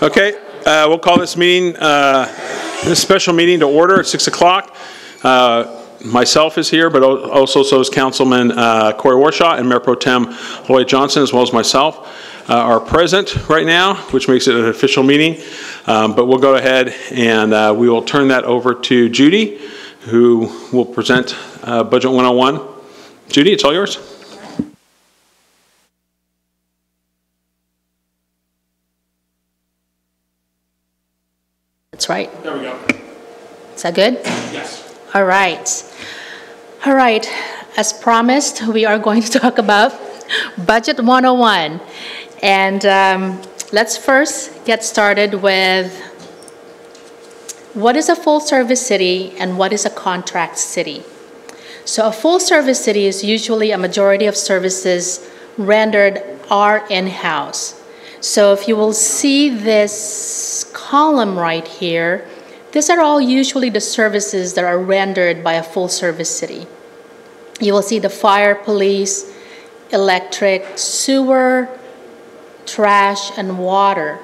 Okay, we'll call this meeting, this special meeting to order at 6 o'clock. Myself is here, but also so is Councilman Corey Warshaw and Mayor Pro Tem Lloyd Johnson, as well as myself, are present right now, which makes it an official meeting. But we'll go ahead and we will turn that over to Judy, who will present Budget 101. Judy, it's all yours. That's right. There we go. Is that good? Yes. All right. All right. As promised, we are going to talk about Budget 101. And let's first get started with what is a full-service city and what is a contract city. So a full-service city is usually a majority of services rendered are in-house. So if you will see this column right here, these are all usually the services that are rendered by a full-service city. You will see the fire, police, electric, sewer, trash, and water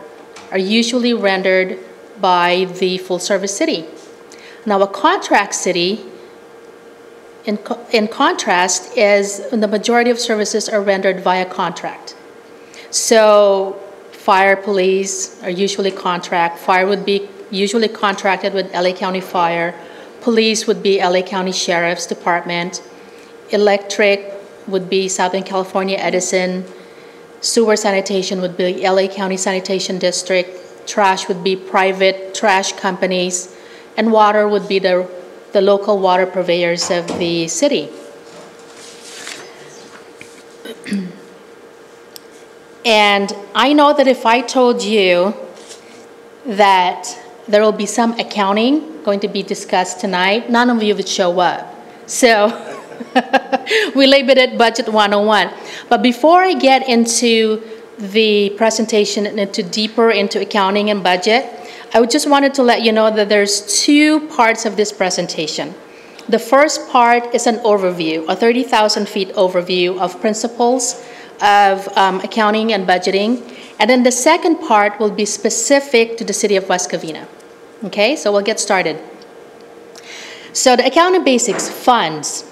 are usually rendered by the full-service city. Now, a contract city, in contrast, is the majority of services are rendered via contract. So, fire, police are usually contract. Fire would be usually contracted with LA County Fire. Police would be LA County Sheriff's Department. Electric would be Southern California Edison. Sewer sanitation would be LA County Sanitation District. Trash would be private trash companies. And water would be the local water purveyors of the city. And I know that if I told you that there will be some accounting going to be discussed tonight, none of you would show up. So we labeled it Budget 101. But before I get into the presentation and deeper into accounting and budget, I just wanted to let you know that there's two parts of this presentation. The first part is an overview, a 30,000 feet overview of principles of accounting and budgeting. And then the second part will be specific to the city of West Covina. Okay, so we'll get started. So the accounting basics, funds.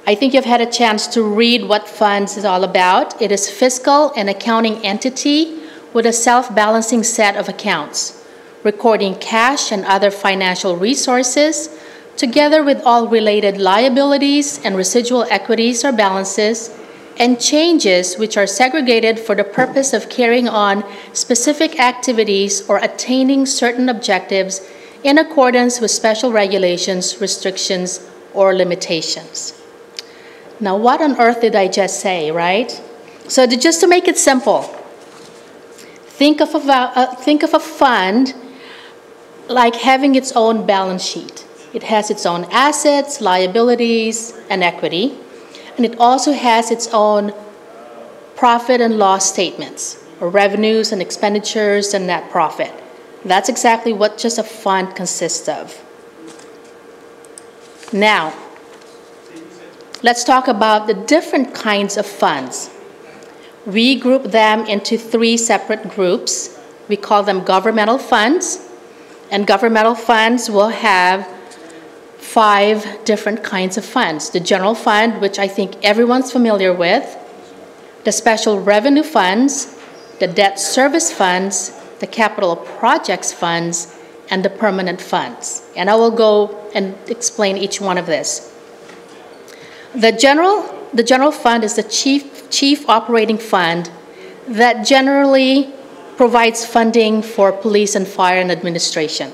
I think you've had a chance to read what funds is all about. It is fiscal and accounting entity with a self-balancing set of accounts, recording cash and other financial resources, together with all related liabilities and residual equities or balances, and changes which are segregated for the purpose of carrying on specific activities or attaining certain objectives in accordance with special regulations, restrictions, or limitations. Now, what on earth did I just say, right? So just to make it simple, think of a fund like having its own balance sheet. It has its own assets, liabilities, and equity. And it also has its own profit and loss statements, or revenues and expenditures and net profit. That's exactly what just a fund consists of. Now, let's talk about the different kinds of funds. We group them into three separate groups. We call them governmental funds. And governmental funds will have 5 different kinds of funds. The general fund, which I think everyone's familiar with, the special revenue funds, the debt service funds, the capital projects funds, and the permanent funds. And I will go and explain each one of this. The general fund is the chief operating fund that generally provides funding for police and fire and administration.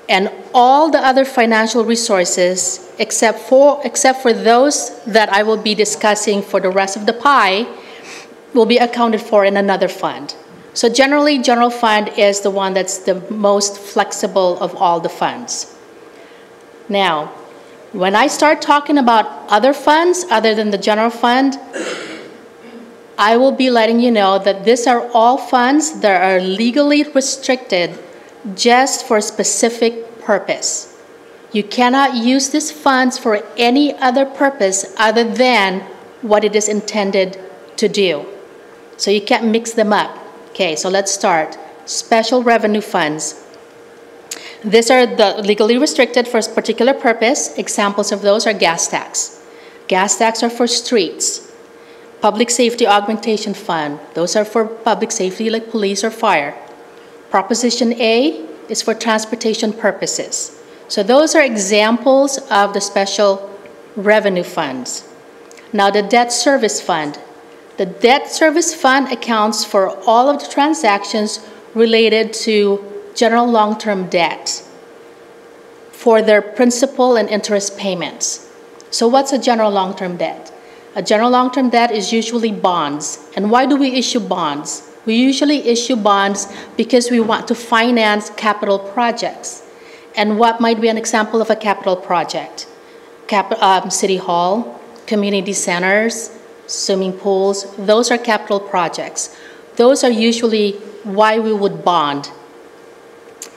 And all the other financial resources, except for those that I will be discussing for the rest of the pie, will be accounted for in another fund. So generally, general fund is the one that's the most flexible of all the funds. Now, when I start talking about other funds other than the general fund, I will be letting you know that these are all funds that are legally restricted just for a specific purpose. You cannot use these funds for any other purpose other than what it is intended to do. So you can't mix them up. Okay, so let's start. special revenue funds. These are legally restricted for a particular purpose. Examples of those are gas tax. Gas tax are for streets. Public Safety Augmentation Fund, those are for public safety like police or fire. Proposition A is for transportation purposes. So those are examples of the special revenue funds. Now the debt service fund. The debt service fund accounts for all of the transactions related to general long-term debt for their principal and interest payments. So what's a general long-term debt? A general long-term debt is usually bonds. And why do we issue bonds? We usually issue bonds because we want to finance capital projects. And what might be an example of a capital project? City Hall, community centers, swimming pools, those are capital projects. Those are usually why we would bond.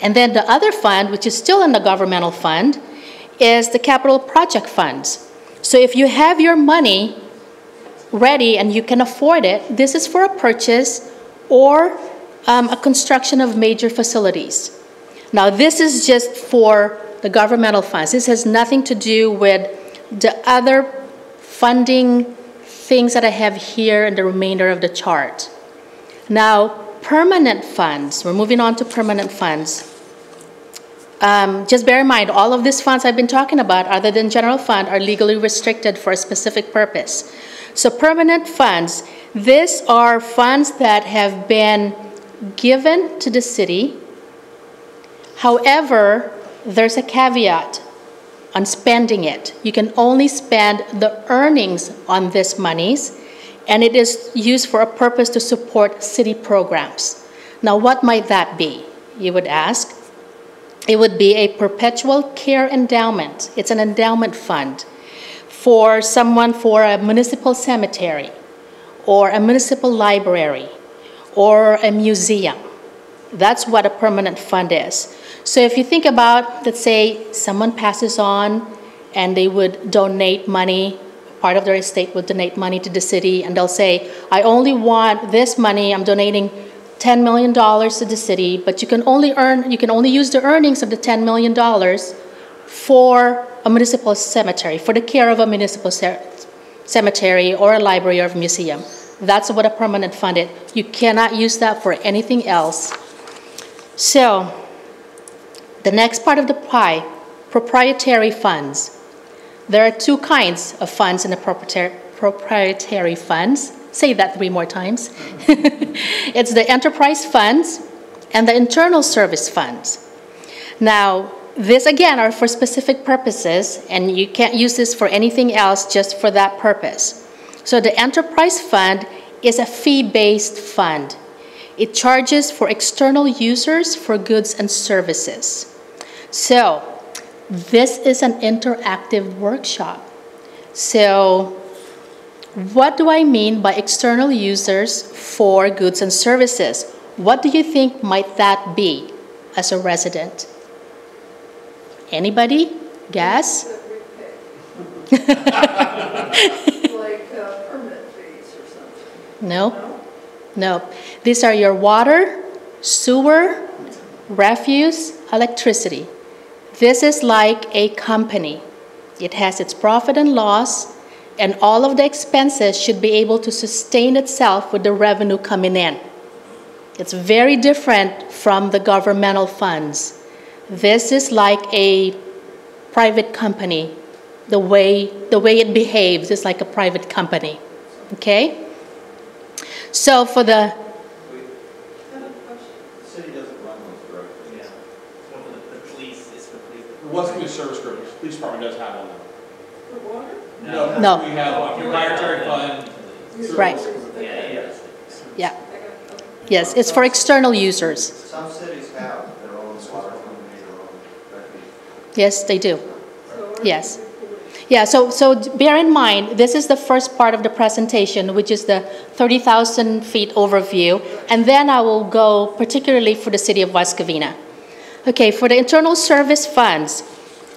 And then the other fund, which is still in the governmental fund, is the capital project funds. So if you have your money ready and you can afford it, this is for a purchase or a construction of major facilities. Now this is just for the governmental funds. This has nothing to do with the other funding things that I have here in the remainder of the chart. Now, permanent funds, we're moving on to permanent funds. Just bear in mind, all of these funds I've been talking about, other than general fund, are legally restricted for a specific purpose. So permanent funds, these are funds that have been given to the city. However, there's a caveat on spending it. You can only spend the earnings on these monies, and it is used for a purpose to support city programs. Now, what might that be, you would ask? It would be a perpetual care endowment. It's an endowment fund for someone for a municipal cemetery or a municipal library or a museum. That's what a permanent fund is. So if you think about, let's say someone passes on and they would donate money, part of their estate would donate money to the city, and they'll say, I only want this money, I'm donating $10 million to the city, but you can only use the earnings of the $10 million for a municipal cemetery, for the care of a municipal cemetery or a library or a museum. That's what a permanent fund is. You cannot use that for anything else. So, the next part of the pie, proprietary funds. There are two kinds of funds in the proprietary funds. Say that 3 more times. It's the enterprise funds and the internal service funds. Now, these again are for specific purposes, and you can't use this for anything else just for that purpose. So the enterprise fund is a fee-based fund. It charges for external users for goods and services. So this is an interactive workshop. So what do I mean by external users for goods and services? What do you think might that be as a resident? Anybody? Guess? Like permit fees or something? No? No. These are your water, sewer, refuse, electricity. This is like a company. It has its profit and loss, and all of the expenses should be able to sustain itself with the revenue coming in. It's very different from the governmental funds. This is like a private company. The way it behaves is like a private company. Okay? So for the... The city doesn't run those directly. Yeah. So for the police, it's for police. What's the service group? The police department does have one. For water? No. We have a proprietary fund. Right. Yeah. Yeah. Yes, it's for external users. Some cities have their own water company, their own refuge. Yes, they do. Yes. Yeah, so bear in mind, this is the first part of the presentation, which is the 30,000 feet overview, and then I will go particularly for the city of West Covina. Okay, for the internal service funds,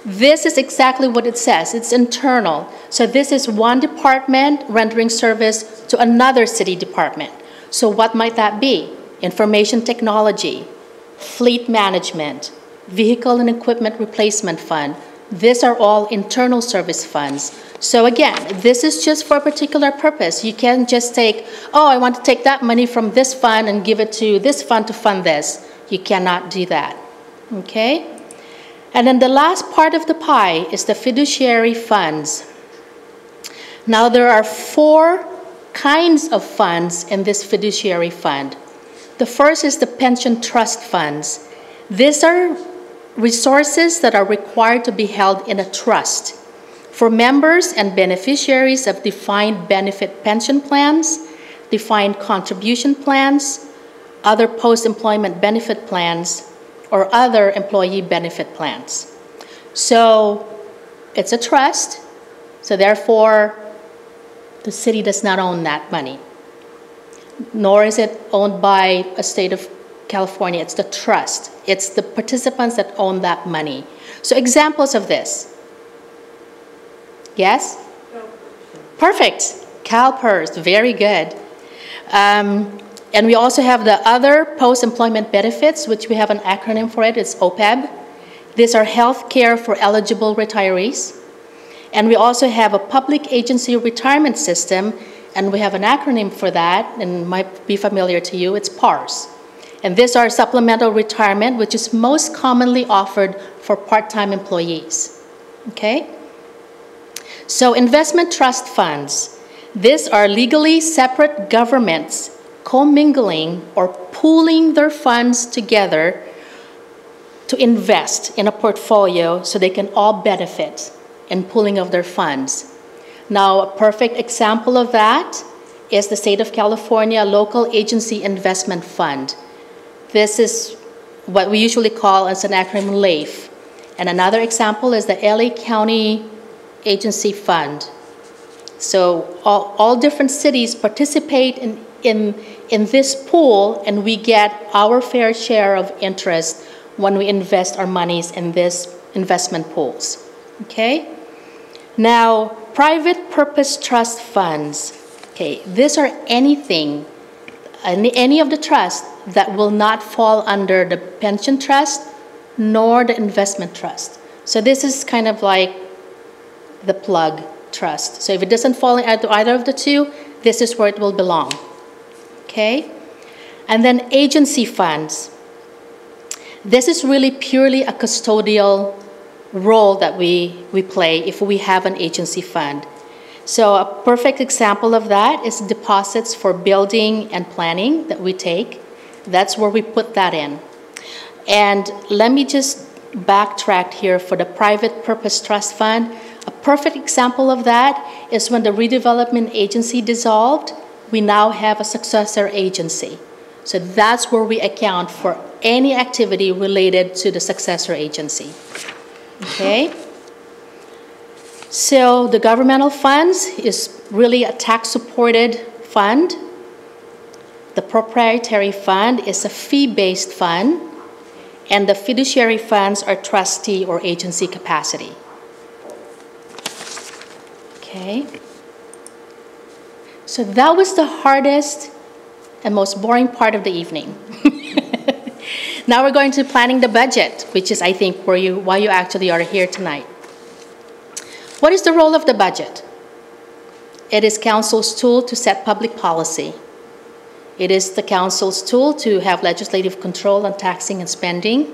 this is exactly what it says. It's internal. So this is one department rendering service to another city department. So what might that be? information technology, fleet management, vehicle and equipment replacement fund. These are all internal service funds. So again, this is just for a particular purpose. You can't just take, oh, I want to take that money from this fund and give it to this fund to fund this. You cannot do that, okay? And then the last part of the pie is the fiduciary funds. Now there are 4 kinds of funds in this fiduciary fund. The first is the pension trust funds. These are resources that are required to be held in a trust for members and beneficiaries of defined benefit pension plans, defined contribution plans, other post-employment benefit plans, or other employee benefit plans. So it's a trust, so therefore the city does not own that money, nor is it owned by a state of California. It's the trust. It's the participants that own that money. So examples of this. Yes? Perfect. CalPERS, very good. And we also have the other post-employment benefits, which we have an acronym for it. It's OPEB. These are health care for eligible retirees. And we also have a public agency retirement system, and we have an acronym for that, and it might be familiar to you. It's PARS. And these are supplemental retirement, which is most commonly offered for part-time employees. Okay? So investment trust funds. These are legally separate governments commingling or pooling their funds together to invest in a portfolio so they can all benefit in pooling of their funds. Now, a perfect example of that is the State of California Local Agency Investment Fund. This is what we usually call as an acronym LAIF. And another example is the LA County Agency Fund. So all different cities participate in this pool, and we get our fair share of interest when we invest our monies in these investment pools. Okay? Now, private purpose trust funds. Okay, these are anything, any of the trusts that will not fall under the pension trust nor the investment trust. So this is kind of like the plug trust. So if it doesn't fall into either of the two, this is where it will belong. Okay? And then agency funds. This is really purely a custodial role that we play if we have an agency fund. So a perfect example of that is deposits for building and planning that we take. That's where we put that in. And let me just backtrack here for the private purpose trust fund. A perfect example of that is when the redevelopment agency dissolved, we now have a successor agency. So that's where we account for any activity related to the successor agency. Okay? So the governmental funds is really a tax-supported fund. The proprietary fund is a fee-based fund, and the fiduciary funds are trustee or agency capacity. Okay? So that was the hardest and most boring part of the evening. Now we're going to planning the budget, which is, I think, why you actually are here tonight. What is the role of the budget? It is council's tool to set public policy. It is the council's tool to have legislative control on taxing and spending.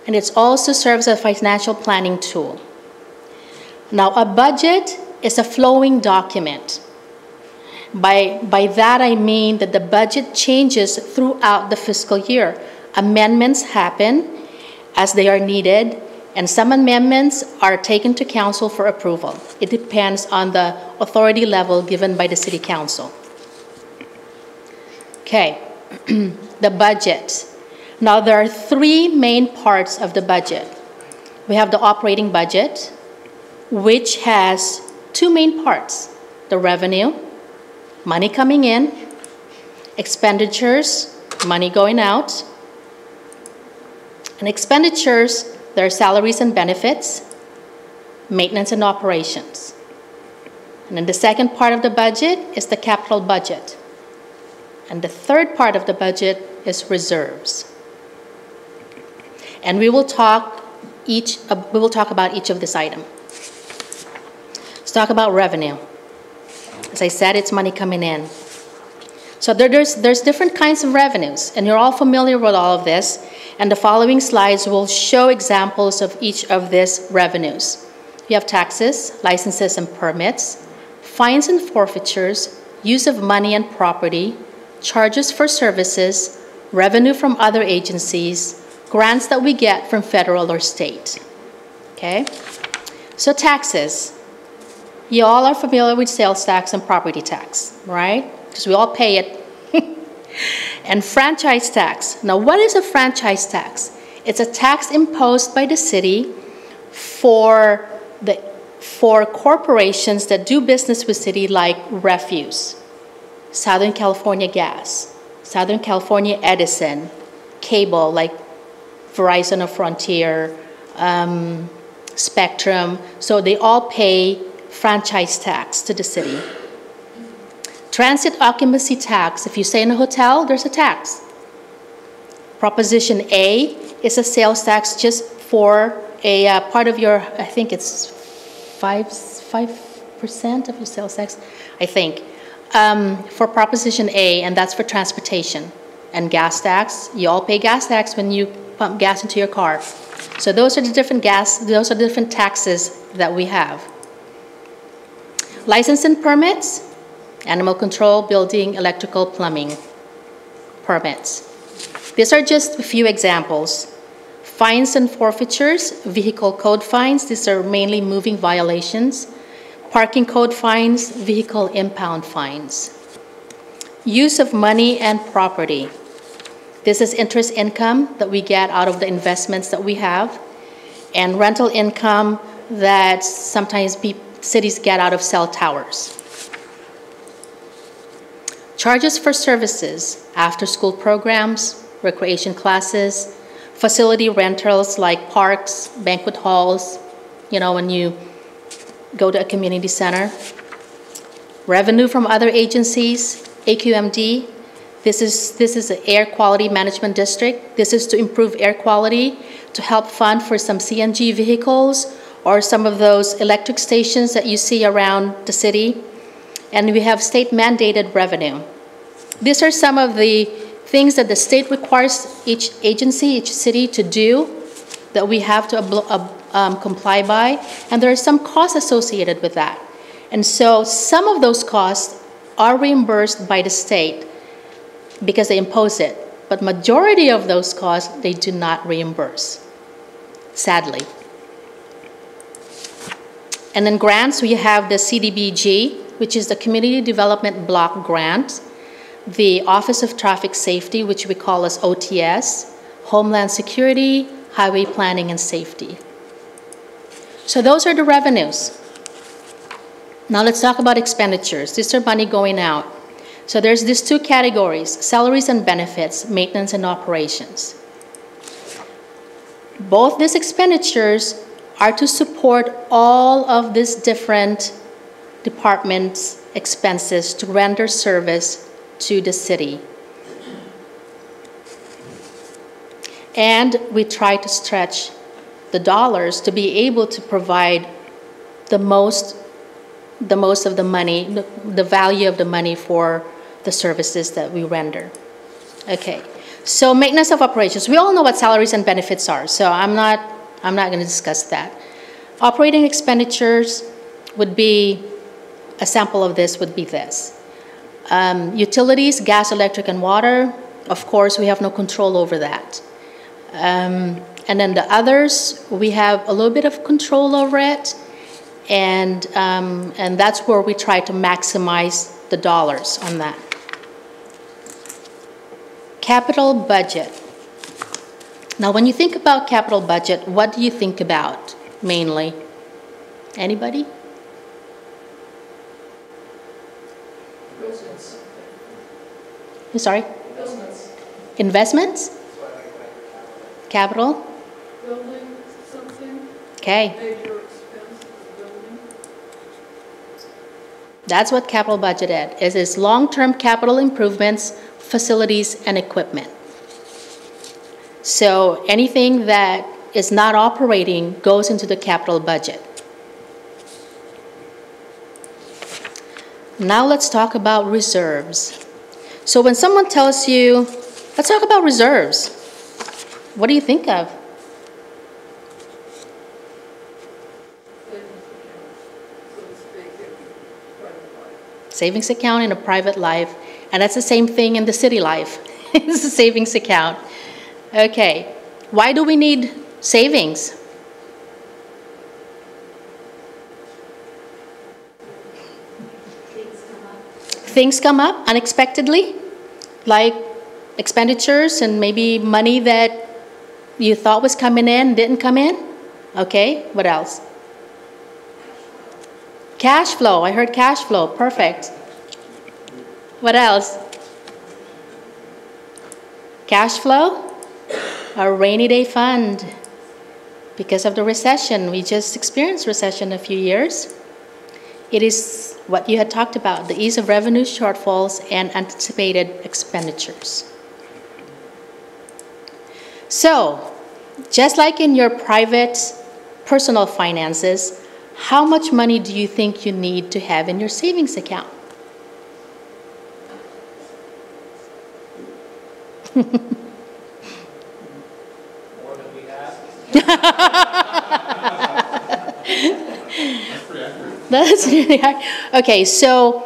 And it also serves as a financial planning tool. Now, a budget is a flowing document. By that I mean that the budget changes throughout the fiscal year. Amendments happen as they are needed, and some amendments are taken to council for approval. It depends on the authority level given by the city council. Okay, the budget. Now there are 3 main parts of the budget. We have the operating budget, which has 2 main parts: the revenue, money coming in; expenditures, money going out. And expenditures, there are salaries and benefits, maintenance and operations. And then the second part of the budget is the capital budget. And the third part of the budget is reserves. And we will talk about each of this item. Let's talk about revenue. As I said, it's money coming in. So there's different kinds of revenues, and you're all familiar with all of this. And the following slides will show examples of each of these revenues. You have taxes, licenses and permits, fines and forfeitures, use of money and property, charges for services, revenue from other agencies, grants that we get from federal or state. Okay? So taxes. You all are familiar with sales tax and property tax, right? Because we all pay it. And franchise tax. Now, what is a franchise tax? It's a tax imposed by the city for corporations that do business with city, like refuse, Southern California Gas, Southern California Edison, cable like Verizon or Frontier, Spectrum. So they all pay franchise tax to the city. Transit occupancy tax. If you stay in a hotel, there's a tax. Proposition A is a sales tax just for a part of your, I think it's 5% of your sales tax, I think, for Proposition A, and that's for transportation. And gas tax, you all pay gas tax when you pump gas into your car. So those are the different taxes that we have. License and permits, animal control, building, electrical, plumbing permits. These are just a few examples. Fines and forfeitures, vehicle code fines, these are mainly moving violations. Parking code fines, vehicle impound fines. Use of money and property. This is interest income that we get out of the investments that we have, and rental income that sometimes cities get out of cell towers. Charges for services, after-school programs, recreation classes, facility rentals like parks, banquet halls, you know, when you go to a community center. Revenue from other agencies, AQMD. This is the Air Quality Management District. This is to improve air quality, to help fund for some CNG vehicles or some of those electric stations that you see around the city. And we have state mandated revenue. These are some of the things that the state requires each agency, each city to do that we have to comply by. And there are some costs associated with that. And so some of those costs are reimbursed by the state because they impose it. But majority of those costs, they do not reimburse, sadly. And then grants, we have the CDBG, which is the Community Development Block Grant, the Office of Traffic Safety, which we call as OTS, Homeland Security, Highway Planning and Safety. So those are the revenues. Now let's talk about expenditures. These are money going out. So there's these two categories, salaries and benefits, maintenance and operations. Both these expenditures are to support all of these different departments' expenses to render service to the city. And we try to stretch the dollars to be able to provide the most of the money, the value of the money for the services that we render. Okay, so maintenance of operations. We all know what salaries and benefits are, so I'm not going to discuss that. Operating expenditures would be, a sample of this would be this. Utilities, gas, electric, and water, of course, we have no control over that. And then the others, we have a little bit of control over it, and that's where we try to maximize the dollars on that. Capital budget. Now, when you think about capital budget, what do you think about mainly? Anybody? Investments. Sorry? Investments. Investments? Capital? Building something. Okay. Major expense of building. That's what capital budget is long-term capital improvements, facilities, and equipment. So anything that is not operating goes into the capital budget. Now let's talk about reserves. So when someone tells you, let's talk about reserves, what do you think of? Savings account in a private life, and that's the same thing in the city life. It's a savings account. Okay, why do we need savings? Things come up unexpectedly, like expenditures and maybe money that you thought was coming in didn't come in. Okay, what else? Cash flow. I heard cash flow. Perfect. What else? Cash flow. A rainy day fund. Because of the recession, we just experienced recession a few years. It is what you had talked about, the ease of revenue shortfalls and anticipated expenditures. So, just like in your private personal finances, how much money do you think you need to have in your savings account? More than we have. That's really hard. Okay, so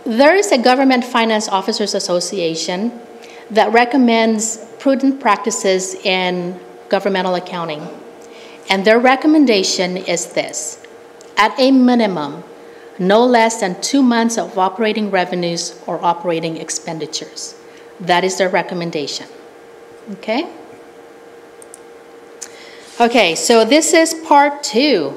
there is a Government Finance Officers Association that recommends prudent practices in governmental accounting. And their recommendation is this: at a minimum, no less than 2 months of operating revenues or operating expenditures. That is their recommendation. Okay? Okay, so this is part 2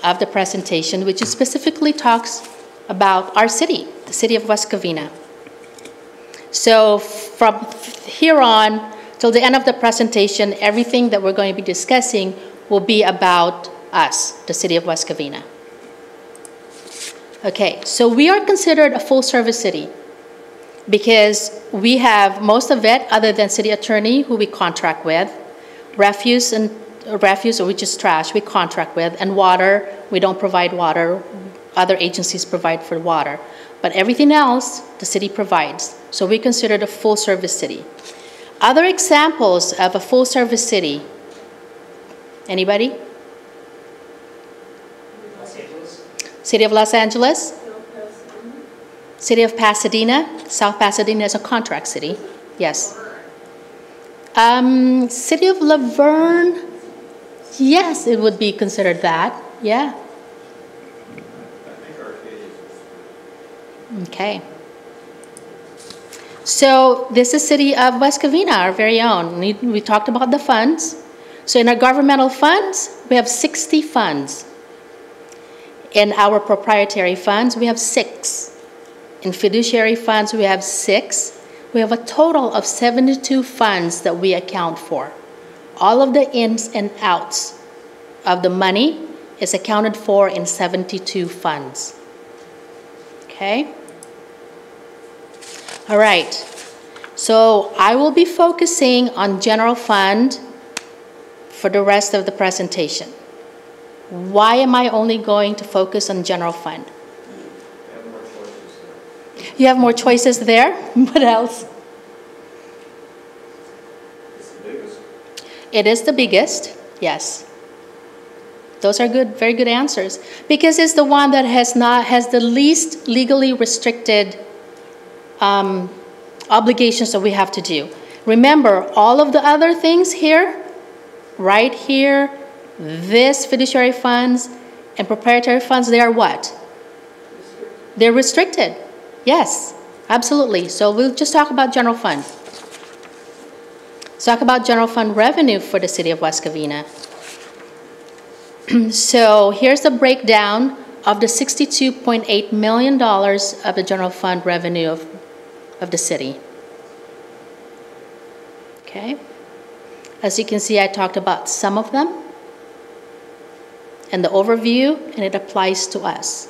of the presentation, which specifically talks about our city, the city of West Covina. So from here on till the end of the presentation, everything that we're going to be discussing will be about us, the city of West Covina. Okay, so we are considered a full-service city because we have most of it, other than city attorney, who we contract with, refuse, which is trash, we contract with, and water, we don't provide water. Other agencies provide for water. But everything else, the city provides. So we consider it a full-service city. Other examples of a full-service city, anybody? Los Angeles. City of Los Angeles? City of Pasadena. South Pasadena is a contract city. Yes. City of Laverne. Yes, it would be considered that. Yeah. Okay. So this is City of West Covina, our very own. We talked about the funds. So in our governmental funds, we have 60 funds. In our proprietary funds, we have 6. In fiduciary funds, we have 6. We have a total of 72 funds that we account for. All of the ins and outs of the money is accounted for in 72 funds. Okay? All right. So I will be focusing on general fund for the rest of the presentation. Why am I only going to focus on general fund? You have more choices there? What else? It's the biggest. It is the biggest, yes. Those are good, very good answers. Because it's the one that has the least legally restricted obligations that we have to do. Remember, all of the other things here, right here, this fiduciary funds and proprietary funds, they are what? They're restricted. Yes, absolutely. So we'll just talk about general fund. Let's talk about general fund revenue for the city of West Covina. So here's the breakdown of the $62.8 million of the general fund revenue of the city. Okay. As you can see, I talked about some of them and the overview, and it applies to us.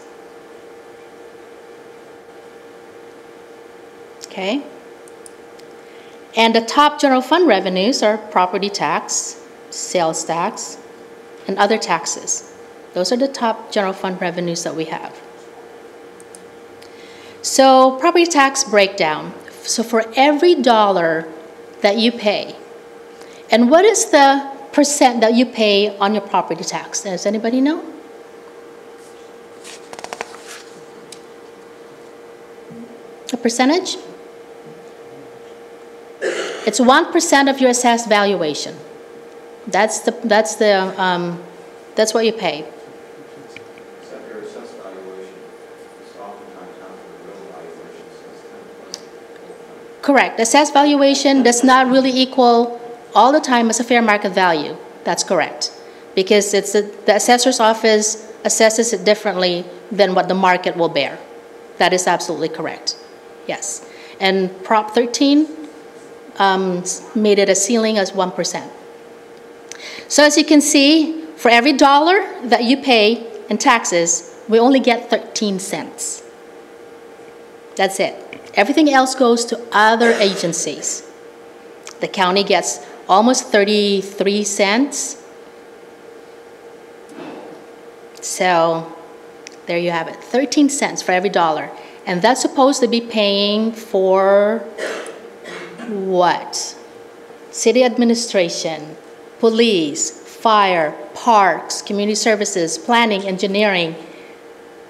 Okay. And the top general fund revenues are property tax, sales tax, and other taxes. Those are the top general fund revenues that we have. So property tax breakdown. So for every dollar that you pay, and what is the percent that you pay on your property tax? Does anybody know? A percentage? It's 1% of your assessed valuation. That's what you pay. Except your assessed valuation is oftentimes not the real valuation, so it's 10%. Correct. Assessed valuation does not really equal all the time as a fair market value. That's correct. Because it's the assessor's office assesses it differently than what the market will bear. That is absolutely correct. Yes. And Prop 13 made it a ceiling as 1%. So as you can see, for every dollar that you pay in taxes, we only get 13 cents. That's it. Everything else goes to other agencies. The county gets almost 33 cents. So there you have it, 13 cents for every dollar. And that's supposed to be paying for what? City administration, police, fire, parks, community services, planning, engineering.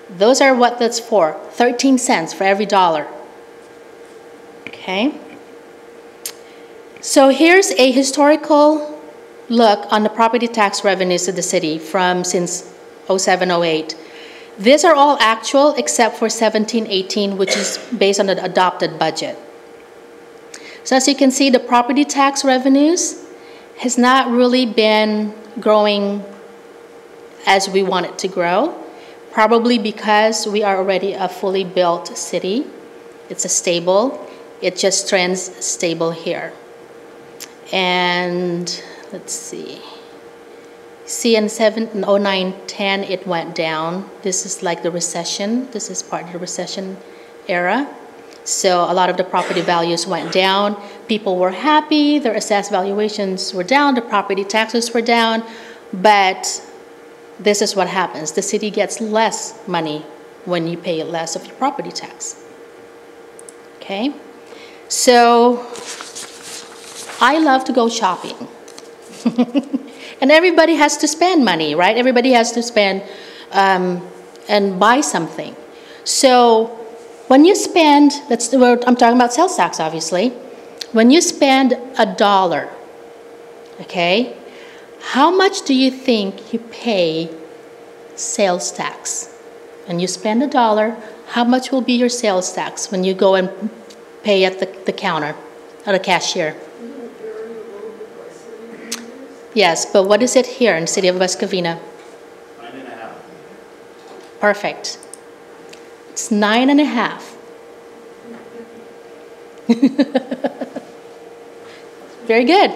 Those are what that's for, 13 cents for every dollar. Okay? So here's a historical look on the property tax revenues of the city from since 07-08. These are all actual except for 17-18, which is based on the adopted budget. So as you can see, the property tax revenues has not really been growing as we want it to grow, probably because we are already a fully built city. It's a stable, it just trends stable here. And let's see. See, in 09-10, it went down. This is like the recession. This is part of the recession era. So a lot of the property values went down. People were happy. Their assessed valuations were down. The property taxes were down. But this is what happens. The city gets less money when you pay less of your property tax. Okay? So I love to go shopping. And everybody has to spend money, right? Everybody has to spend and buy something. So when you spend, I'm talking about sales tax, obviously. When you spend $1, okay, how much do you think you pay sales tax? When you spend $1, how much will be your sales tax when you go and pay at the counter, at a cashier? Yes, but what is it here in the city of West Covina? 9.5. Perfect. It's 9.5. Very good.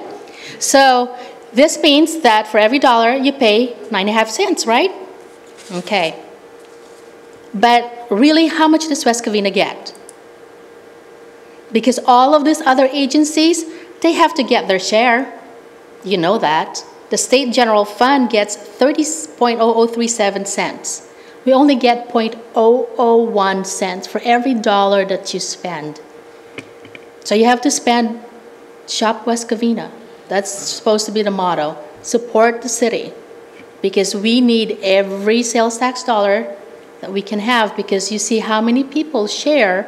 So this means that for every dollar you pay 9.5 cents, right? Okay. But really, how much does West Covina get? Because all of these other agencies, they have to get their share. You know that. The state general fund gets 30.0037 cents. We only get 0.001 cents for every dollar that you spend. So you have to spend, shop West Covina. That's supposed to be the motto. Support the city. Because we need every sales tax dollar that we can have, because you see how many people share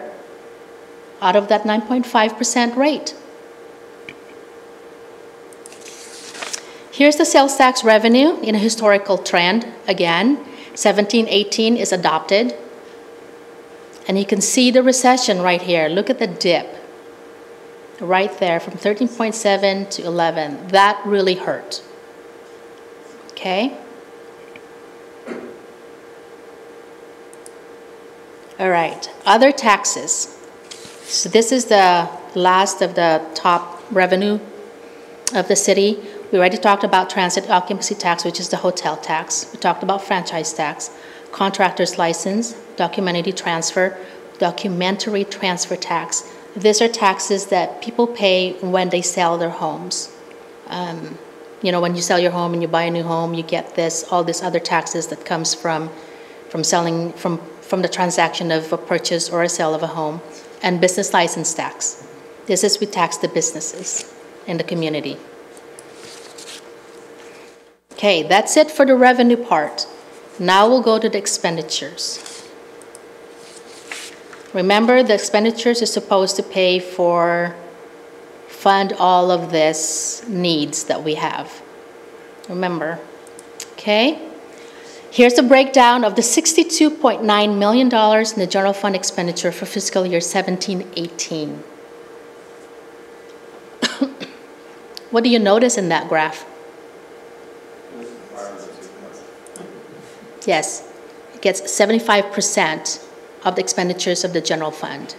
out of that 9.5% rate. Here's the sales tax revenue in a historical trend. Again, 17-18 is adopted. And you can see the recession right here. Look at the dip right there from 13.7 to 11. That really hurt. Okay? All right, other taxes. So this is the last of the top revenue of the city. We already talked about transit occupancy tax, which is the hotel tax. We talked about franchise tax, contractor's license, documentary transfer tax, these are taxes that people pay when they sell their homes. You know, when you sell your home and you buy a new home, you get all these other taxes that comes from selling, from the transaction of a purchase or a sale of a home, and business license tax. This is we tax the businesses in the community. Okay, that's it for the revenue part. Now we'll go to the expenditures. Remember, the expenditures is supposed to fund all of this needs that we have. Remember, okay? Here's the breakdown of the $62.9 million in the general fund expenditure for fiscal year 17-18. What do you notice in that graph? Yes, it gets 75% of the expenditures of the general fund.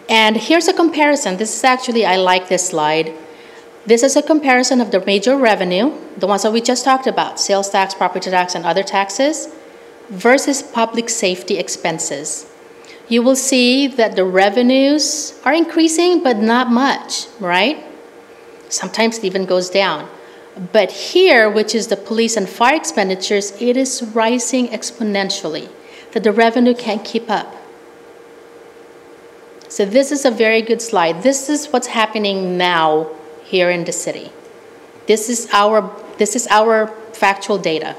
And here's a comparison. This is actually, I like this slide. This is a comparison of the major revenue, the ones that we just talked about, sales tax, property tax, and other taxes, versus public safety expenses. You will see that the revenues are increasing, but not much, right? Sometimes it even goes down. But here, which is the police and fire expenditures, it is rising exponentially, that the revenue can't keep up. So this is a very good slide. This is what's happening now here in the city. This is our factual data.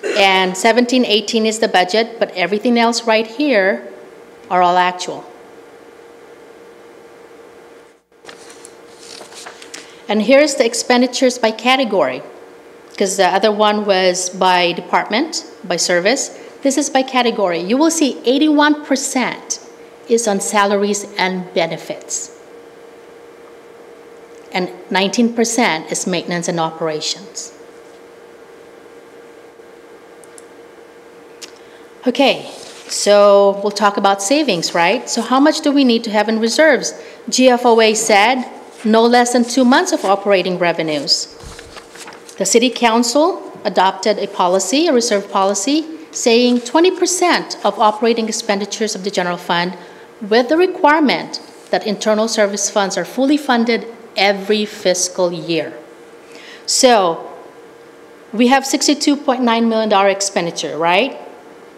And 17-18 is the budget, but everything else right here are all actual. And here's the expenditures by category, because the other one was by department, by service. This is by category. You will see 81% is on salaries and benefits. And 19% is maintenance and operations. Okay, so we'll talk about savings, right? So how much do we need to have in reserves? GFOA said no less than 2 months of operating revenues. The City Council adopted a policy, a reserve policy, saying 20% of operating expenditures of the general fund, with the requirement that internal service funds are fully funded every fiscal year. So we have $62.9 million expenditure, right?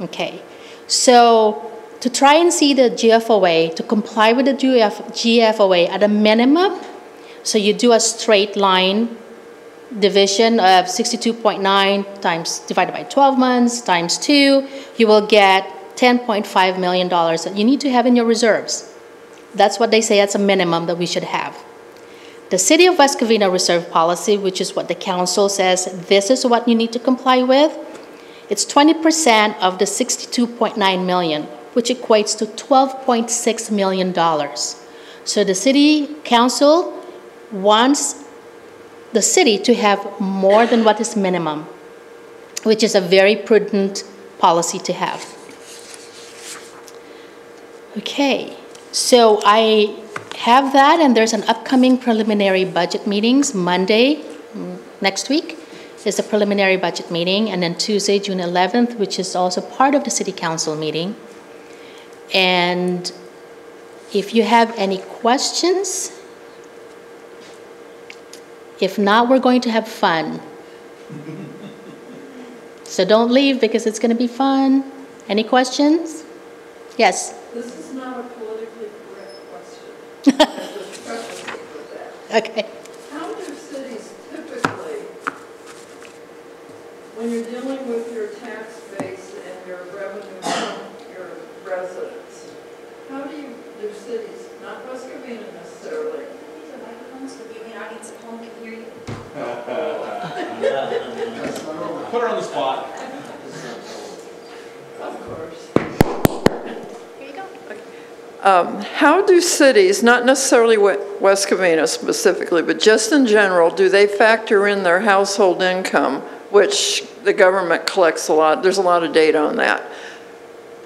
Okay, so to try and see the GFOA, to comply with the GFOA at a minimum, so you do a straight line division of 62.9 times divided by 12 months times 2, you will get $10.5 million that you need to have in your reserves. That's what they say that's a minimum that we should have. The City of West Covina reserve policy, which is what the council says, this is what you need to comply with. It's 20% of the $62.9 million, which equates to $12.6 million. So the City Council wants the city to have more than what is minimum, which is a very prudent policy to have. Okay, so I have that, and there's an upcoming preliminary budget meetings. Monday, next week, is a preliminary budget meeting, and then Tuesday, June 11th, which is also part of the City Council meeting. And if you have any questions, if not, we're going to have fun. So don't leave because it's going to be fun. Any questions? Yes? This is not a politically correct question. I just preface it with that. Okay. How do cities typically, when you're dealing with your tax base and your revenue from your residents, how do cities, not West Covina necessarily, These are microphones, so the audience at home can hear you. Put her on the spot. of course, Here you go. how do cities, not necessarily West Covina specifically, but just in general, do they factor in their household income, which the government collects a lot, there's a lot of data on that,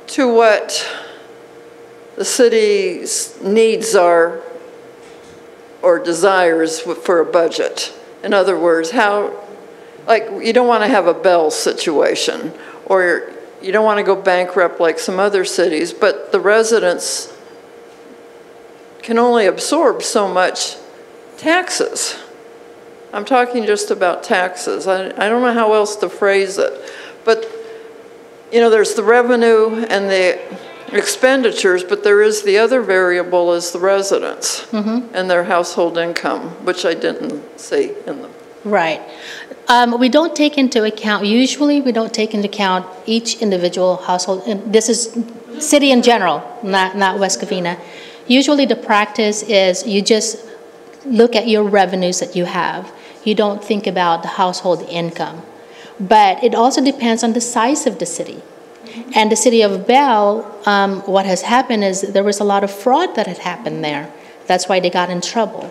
to what the city's needs are or desires for a budget? In other words, how, like, you don't want to have a Bell situation, or you don't want to go bankrupt like some other cities, but the residents can only absorb so much taxes. I'm talking just about taxes. I don't know how else to phrase it. But, you know, there's the revenue and the expenditures, but there is the other variable is the residents and their household income, which I didn't see in the. Right. We don't take into account, usually we don't take into account each individual household, and this is city in general, not West Covina. Usually the practice is you just look at your revenues that you have. You don't think about the household income. But it also depends on the size of the city. And the city of Bell, what has happened is there was a lot of fraud that had happened there. That's why they got in trouble.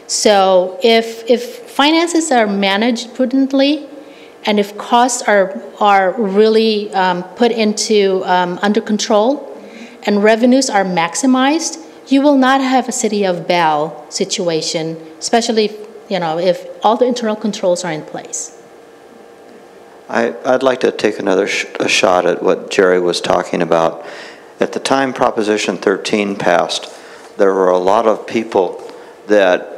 So if finances are managed prudently, and if costs are really put into under control, and revenues are maximized, you will not have a city of Bell situation, especially if all the internal controls are in place. I'd like to take another shot at what Jerry was talking about. At the time Proposition 13 passed, there were a lot of people that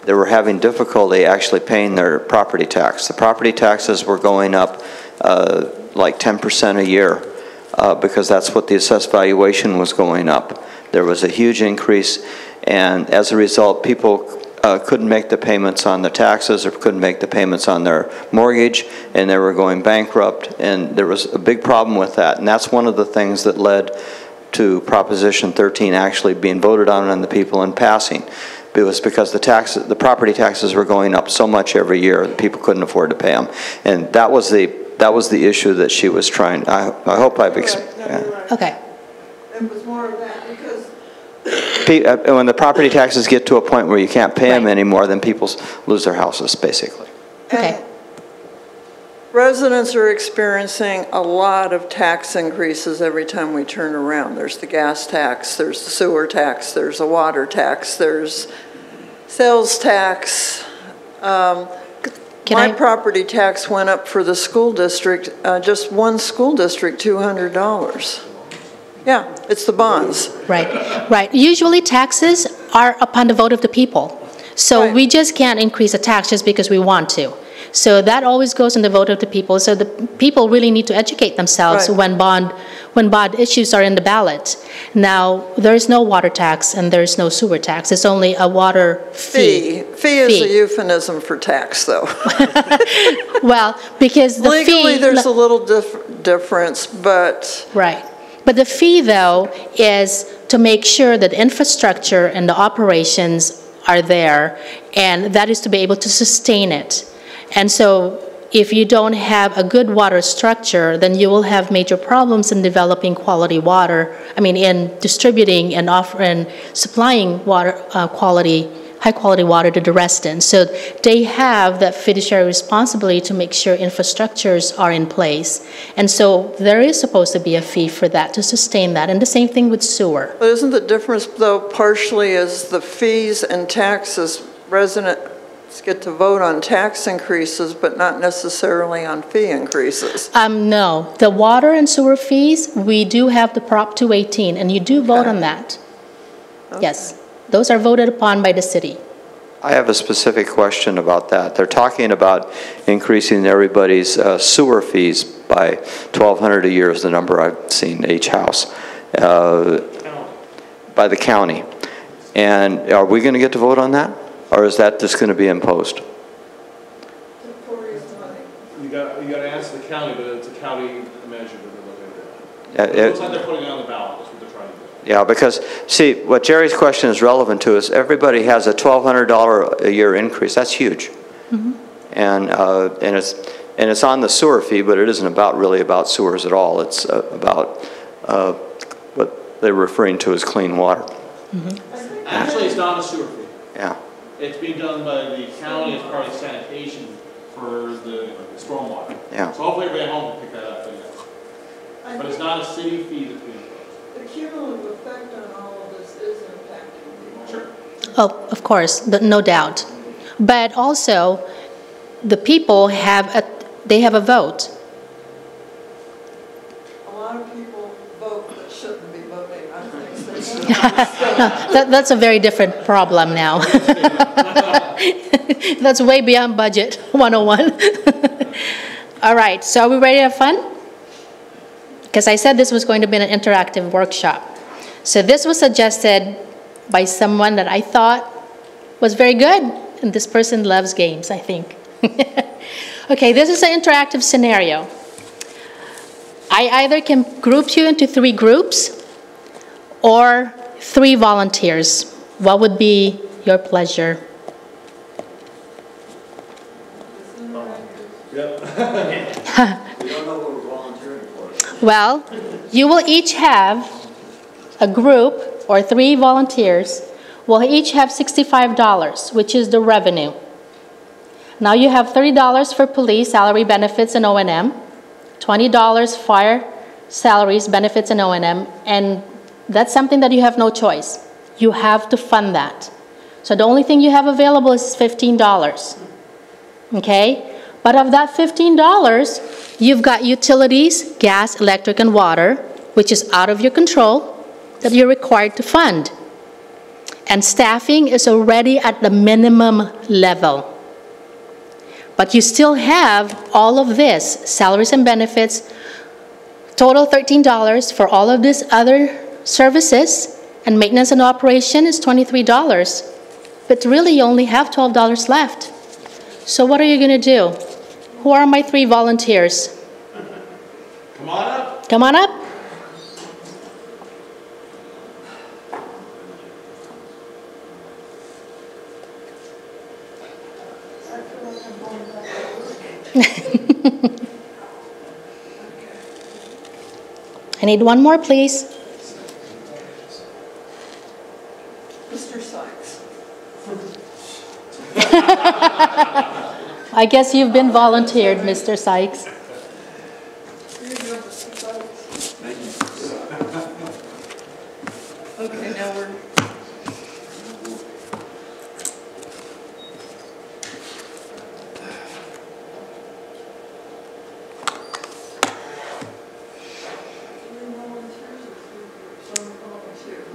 were having difficulty actually paying their property tax. The property taxes were going up like 10% a year because that's what the assessed valuation was going up. There was a huge increase, and as a result, people couldn't make the payments on the taxes or couldn't make the payments on their mortgage, and they were going bankrupt, and there was a big problem with that. And that's one of the things that led to Proposition 13 actually being voted on the people and passing. It was because the property taxes were going up so much every year that people couldn't afford to pay them, and that was the issue that she was trying. I hope I've explained. Okay. It was more of that because when the property taxes get to a point where you can't pay them anymore, then people lose their houses, basically. Okay. residents are experiencing a lot of tax increases every time we turn around. There's the gas tax, there's the sewer tax, there's a water tax, there's sales tax. My property tax went up for the school district, just one school district, $200. Yeah, it's the bonds. Right, right. Usually taxes are upon the vote of the people. So Right. we just can't increase a tax just because we want to. So that always goes in the vote of the people. So the people really need to educate themselves Right. when bond issues are in the ballot. Now, there's no water tax and there's no sewer tax. It's only a water fee. Fee is a euphemism for tax, though. Well, because the Legally, fee... there's a little difference, but Right. But the fee, though, is to make sure that infrastructure and the operations are there, and that is to be able to sustain it. And so if you don't have a good water structure, then you will have major problems in developing quality water, in distributing and offering, supplying water high-quality water to the residents. So they have that fiduciary responsibility to make sure infrastructures are in place. And so there is supposed to be a fee for that, to sustain that. And the same thing with sewer. But isn't the difference, though, partially is the fees and taxes, residents get to vote on tax increases, but not necessarily on fee increases? No. The water and sewer fees, we do have the Prop 218, and you do vote on that. Okay. Yes. Those are voted upon by the city. I have a specific question about that. They're talking about increasing everybody's sewer fees by $1,200 a year is the number I've seen each house, by the county. And are we going to get to vote on that? Or is that just going to be imposed? You got to ask the county, but it's a county measure that they're looking at. It looks like they're putting it on the ballot. That's what they're trying to do. Yeah, because, see, what Jerry's question is relevant to is everybody has a $1,200 a year increase. That's huge. Mm-hmm. And it's on the sewer fee, but it isn't really about sewers at all. It's about what they're referring to as clean water. Mm-hmm. Actually, it's not a sewer fee. Yeah. It's being done by the county as part of sanitation for the stormwater. Yeah. So hopefully everybody at home can pick that up. But it's not a city fee that's being imposed. The cumulative effect on all of this is impacting people. Sure. Oh, of course, no doubt. But also, the people have a vote. That's a very different problem now. That's way beyond budget 101. All right, so are we ready to have fun? Because I said this was going to be an interactive workshop. So this was suggested by someone that I thought was very good, and this person loves games, I think. Okay, this is an interactive scenario. I either can group you into 3 groups or 3 volunteers. What would be your pleasure? We don't know what we're volunteering for. Well, you will each have a group or 3 volunteers will each have $65, which is the revenue. Now you have $30 for police, salary, benefits, and O&M, $20 fire, salaries, benefits, and O&M, and that's something that you have no choice. You have to fund that. So the only thing you have available is $15, okay? But of that $15, you've got utilities, gas, electric, and water, which is out of your control, that you're required to fund. And staffing is already at the minimum level. But you still have all of this, salaries and benefits, total $13 for all of these other services, and maintenance and operation is $23. But really you only have $12 left. So what are you gonna do? Who are my 3 volunteers? Come on up. Come on up. I need one more, please. Mr. Sykes. I guess you've been volunteered, Mr. Sykes. Okay, now we're...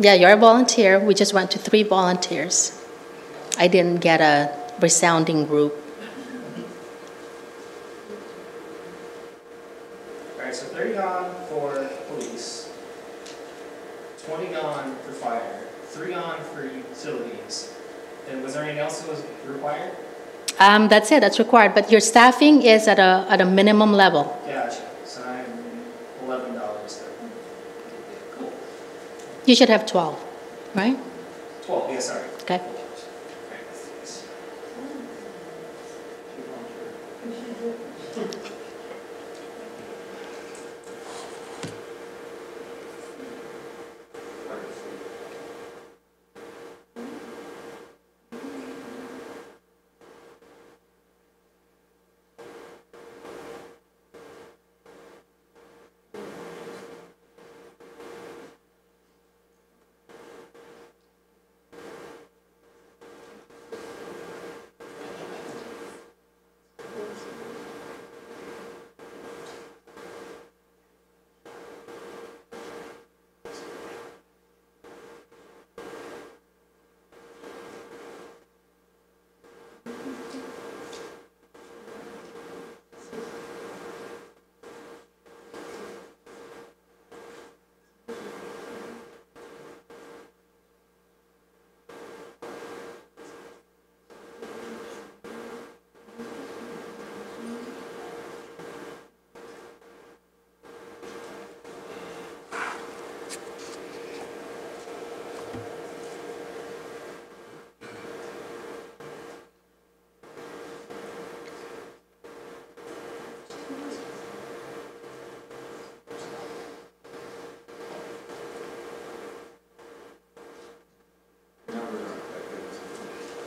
Yeah, you're a volunteer. We just went to 3 volunteers. I didn't get a resounding group. All right, so 30 gone for police, 20 gone for fire, 3 gone for utilities. And was there anything else that was required? That's it. That's required. But your staffing is at a minimum level. Gotcha. So I'm $11 there. Cool. You should have 12, right? 12, yeah, sorry. Okay. All right, thanks.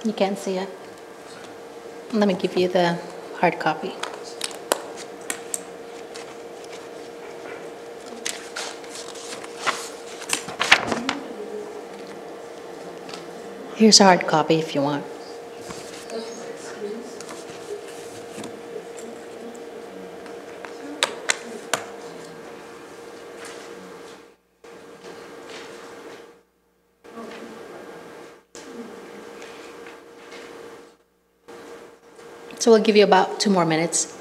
You can't see it. Let me give you the hard copy. Here's a hard copy if you want. So we'll give you about 2 more minutes.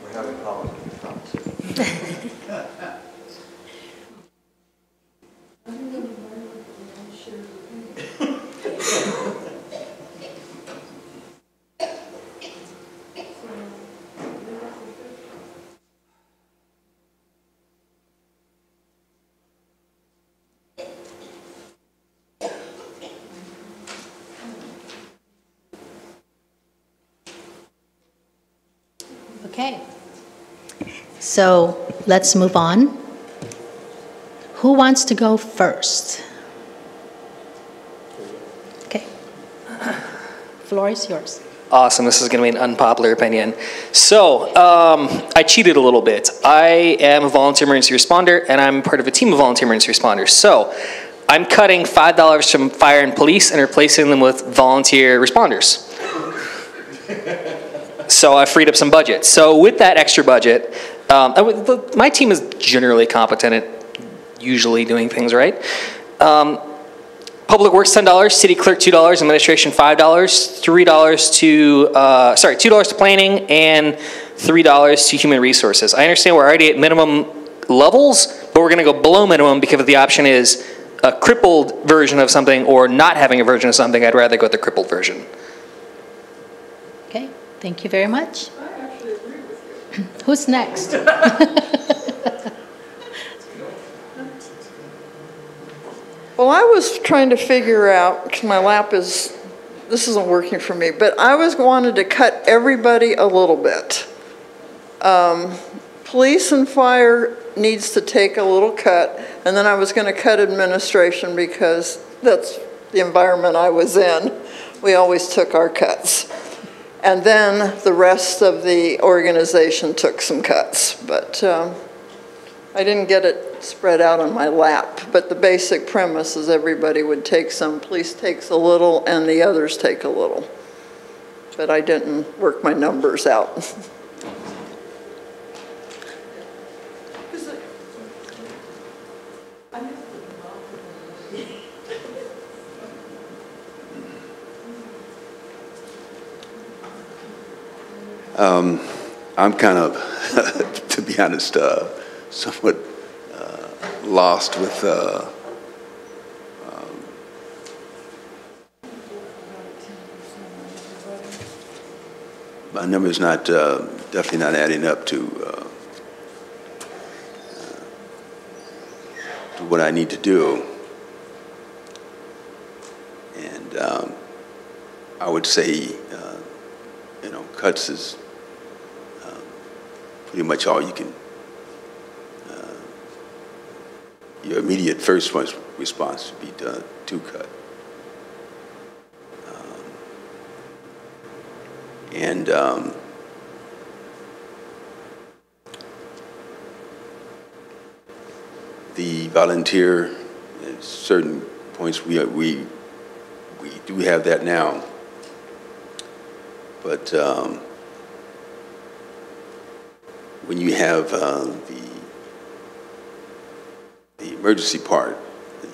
We're having problems with the Okay. So let's move on. Who wants to go first? Okay. Floor is yours. Awesome. This is going to be an unpopular opinion. So, I cheated a little bit. I am a volunteer emergency responder, and I'm part of a team of volunteer emergency responders. So, I'm cutting $5 from fire and police and replacing them with volunteer responders. So, I freed up some budget. So, with that extra budget, my team is generally competent at usually doing things right. Public Works $10, City Clerk $2, Administration $5, $2 to planning, and $3 to Human Resources. I understand we're already at minimum levels, but we're going to go below minimum because the option is a crippled version of something or not having a version of something. I'd rather go with the crippled version. Okay, thank you very much. I actually agree with you. Who's next? Well, I was trying to figure out, because my lap is, this isn't working for me, but I wanted to cut everybody a little bit. Police and fire needs to take a little cut, and then I was going to cut administration because that's the environment I was in. We always took our cuts. And then the rest of the organization took some cuts, but I didn't get it spread out on my lap, but the basic premise is everybody would take some. Police takes a little and the others take a little. But I didn't work my numbers out. I'm kind of, to be honest, somewhat lost with my number's not definitely not adding up to what I need to do, and I would say cuts is pretty much all you can. Your immediate first response would be to cut. The volunteer, at certain points, we do have that now, but when you have the emergency part,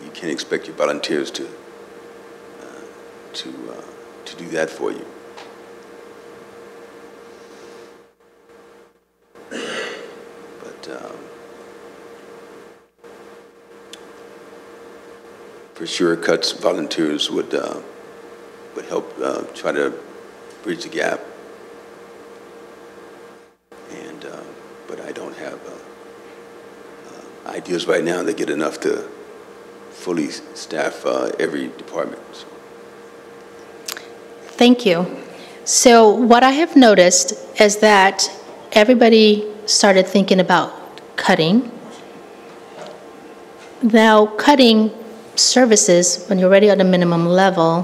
you can't expect your volunteers to do that for you. But for sure, cuts volunteers would help try to bridge the gap. But I don't have ideas right now that get enough to fully staff every department. So. Thank you. So what I have noticed is that everybody started thinking about cutting. Now, cutting services, when you're already at a minimum level,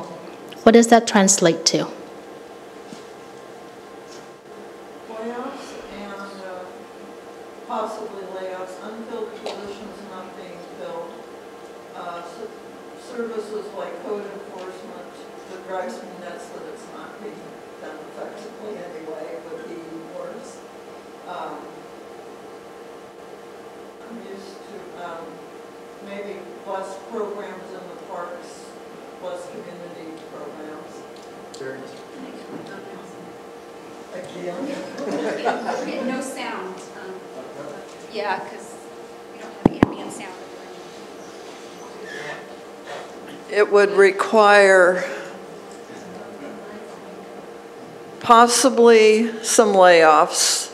what does that translate to? Layoffs and possibly layoffs, unfilled positions not being filled. Services like code enforcement, that drives me nuts that it's not being done effectively anyway, would be worse. I'm used to maybe less programs in the parks, less community programs. Again. We're getting no sound. Yeah, because we don't have ambient sound. It would require possibly some layoffs.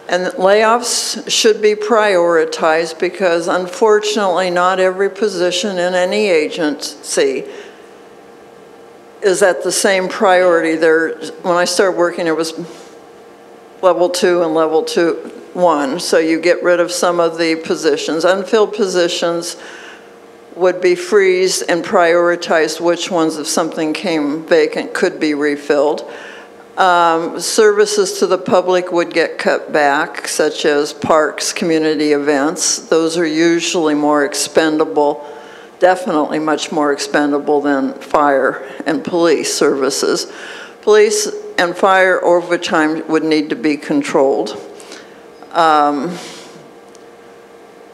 And layoffs should be prioritized because unfortunately not every position in any agency is at the same priority. When I started working, there was level 2 and level 1. So you get rid of some of the positions. Unfilled positions would be freezed and prioritized which ones, if something came vacant, could be refilled. Services to the public would get cut back, such as parks, community events. Those are usually more expendable, definitely much more expendable than fire and police services. Police and fire overtime would need to be controlled.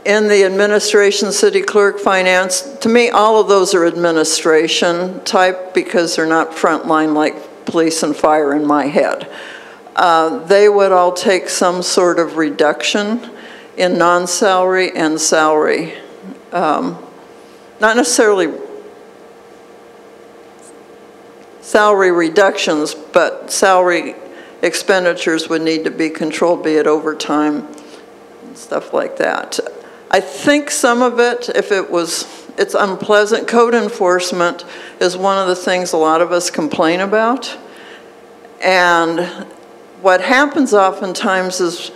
In the administration, city clerk, finance, to me, all of those are administration type because they're not frontline like police and fire in my head. They would all take some sort of reduction in non-salary and salary. Not necessarily salary reductions, but salary expenditures would need to be controlled, be it overtime, and stuff like that. I think some of it, it's unpleasant. Code enforcement is one of the things a lot of us complain about. And what happens oftentimes is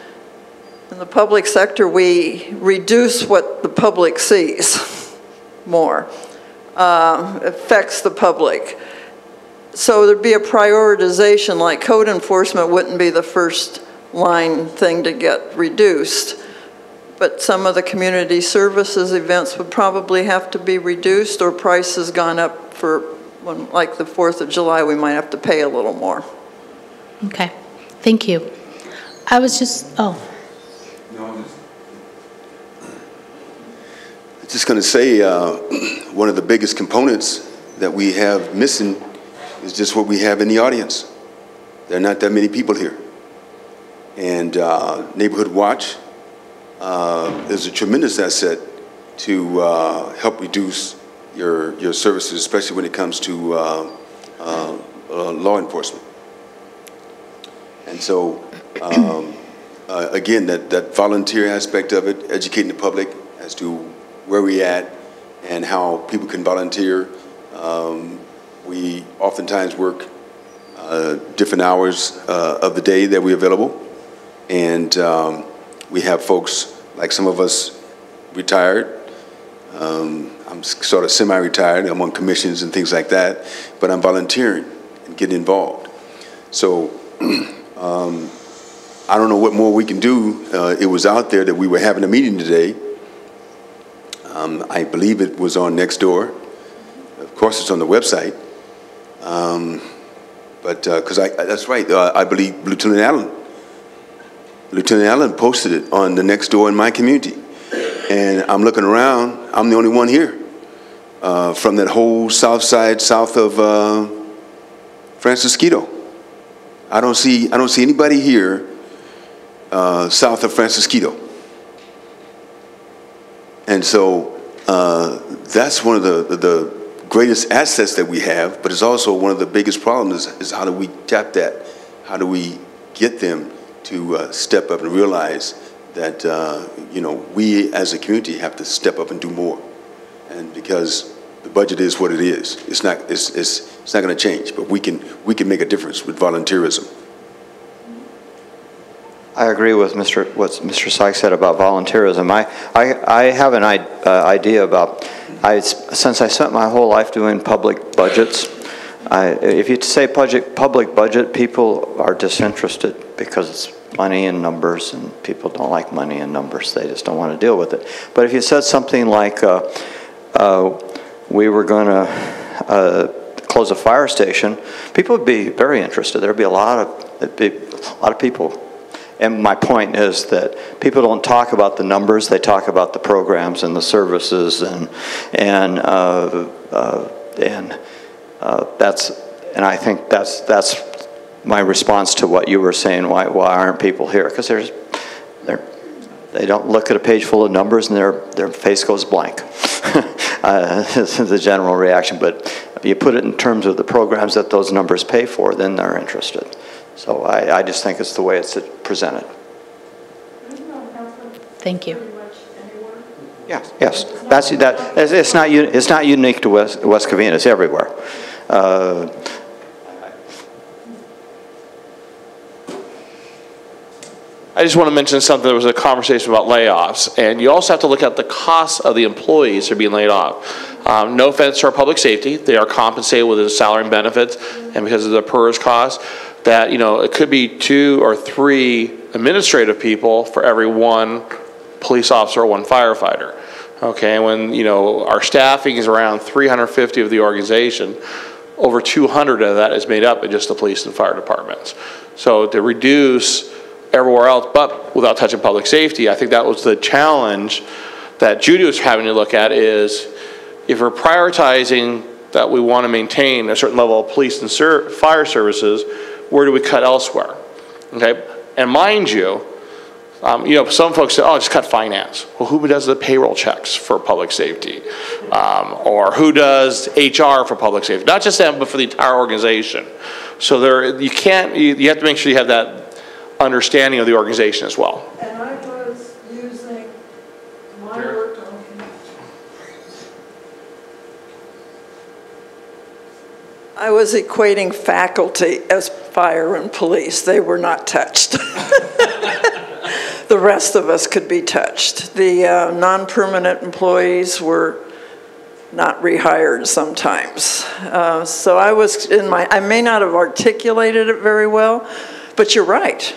in the public sector, we reduce what the public sees more. Affects the public. So there'd be a prioritization, like code enforcement wouldn't be the first line thing to get reduced. But some of the community services events would probably have to be reduced, or prices gone up for, like the 4th of July, we might have to pay a little more. Okay, thank you. I was just, No, I'm just going to say one of the biggest components that we have missing is just what we have in the audience. There are not that many people here. And Neighborhood Watch is a tremendous asset to help reduce your services, especially when it comes to law enforcement. And so, again, that volunteer aspect of it, educating the public as to where we're at and how people can volunteer. We oftentimes work different hours of the day that we're available. And we have folks, like some of us, retired. I'm sort of semi-retired. I'm on commissions and things like that. But I'm volunteering and getting involved. So I don't know what more we can do. It was out there that we were having a meeting today. I believe it was on Nextdoor. Of course, it's on the website. Because that's right, I believe Lieutenant Allen posted it on the Nextdoor in my community. And I'm looking around, I'm the only one here from that whole south side, south of Francisquito. I don't see anybody here south of Francisquito. And so that's one of the greatest assets that we have, but it's also one of the biggest problems is how do we tap that? How do we get them to step up and realize that, we as a community have to step up and do more. And because The budget is what it is. It's not going to change, but we can make a difference with volunteerism. I agree with what Mr. Sykes said about volunteerism. I have an idea about, since I spent my whole life doing public budgets, if you say public budget, people are disinterested because it's money and numbers, and people don't like money and numbers. They just don't want to deal with it. But if you said something like, we were going to close a fire station, people would be very interested. There'd be a lot of people. And my point is that people don't talk about the numbers; they talk about the programs and the services, and I think that's my response to what you were saying. Why aren't people here? Because they don't look at a page full of numbers and their face goes blank. This is the general reaction. But if you put it in terms of the programs that those numbers pay for, then they're interested. So I just think it's the way it's presented. Thank you. Yes. It's not unique to West Covina. It's everywhere. I just want to mention something. There was a conversation about layoffs, and you also have to look at the costs of the employees who are being laid off. No offense to our public safety. They are compensated with the salary and benefits, and because of the PERS costs, that, it could be 2 or 3 administrative people for every 1 police officer or 1 firefighter. Okay, when, our staffing is around 350 of the organization, over 200 of that is made up in just the police and fire departments. So to reduce everywhere else, but without touching public safety, I think that was the challenge that Judy was having to look at, is if we're prioritizing that we want to maintain a certain level of police and fire services, where do we cut elsewhere? Okay, and mind you, some folks say, oh, just cut finance. Well, who does the payroll checks for public safety? Or who does HR for public safety? Not just them, but for the entire organization. So you have to make sure you have that understanding of the organization as well. And I was using my work on. I was equating faculty as fire and police. They were not touched. The rest of us could be touched. The non-permanent employees were not rehired sometimes. So I was I may not have articulated it very well, but you're right.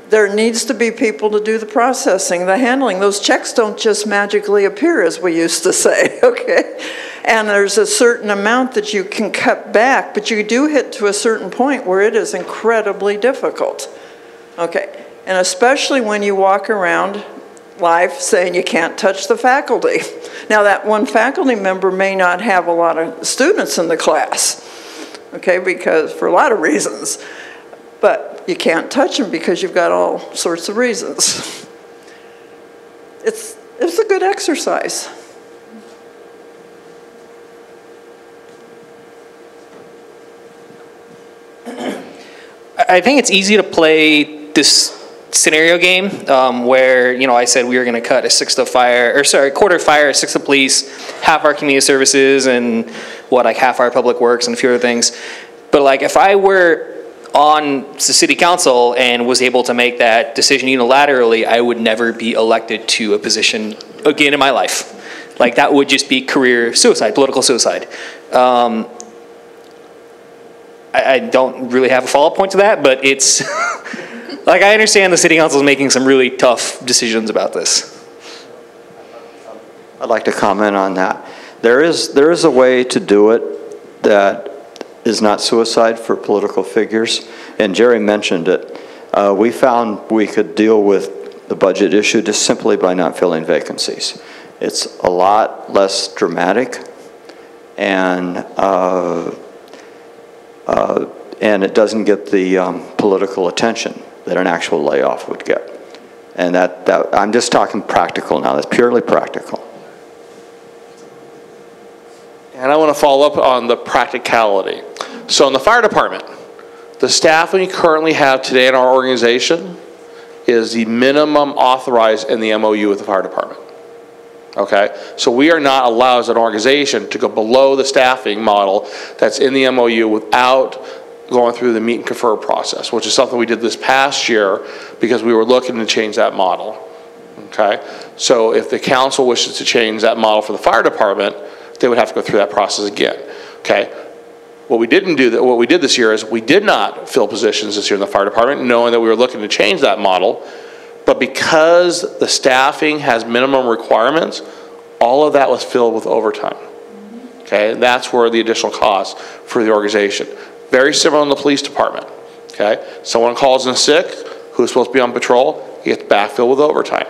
There needs to be people to do the processing, the handling. Those checks don't just magically appear, as we used to say, okay? And there's a certain amount that you can cut back, but you do hit to a certain point where it is incredibly difficult, okay? And especially when you walk around life saying you can't touch the faculty. Now, that one faculty member may not have a lot of students in the class, okay, because for a lot of reasons. But you can't touch them because you've got all sorts of reasons. It's a good exercise. I think it's easy to play this scenario game where, I said we were going to cut a quarter fire, a sixth of police, half our community services, and half our public works and a few other things. But if I were on the city council and was able to make that decision unilaterally, I would never be elected to a position again in my life. That would just be career suicide, political suicide. I don't really have a follow-up point to that, but it's I understand the city council is making some really tough decisions about this. I'd like to comment on that. There is a way to do it that is not suicide for political figures, and Jerry mentioned it. We found we could deal with the budget issue just simply by not filling vacancies. It's a lot less dramatic, and it doesn't get the political attention that an actual layoff would get. And that I'm just talking practical now. That's purely practical. And I want to follow up on the practicality. So in the fire department, the staff we currently have today in our organization is the minimum authorized in the MOU with the fire department. Okay, so we are not allowed as an organization to go below the staffing model that's in the MOU without going through the meet and confer process, which is something we did this past year because we were looking to change that model. Okay, so if the council wishes to change that model for the fire department, they would have to go through that process again. Okay, what we did this year is we did not fill positions this year in the fire department, knowing that we were looking to change that model. But because the staffing has minimum requirements, all of that was filled with overtime. Okay, and that's where the additional cost for the organization. Very similar in the police department. Okay, someone calls in sick, who's supposed to be on patrol, he gets backfilled with overtime.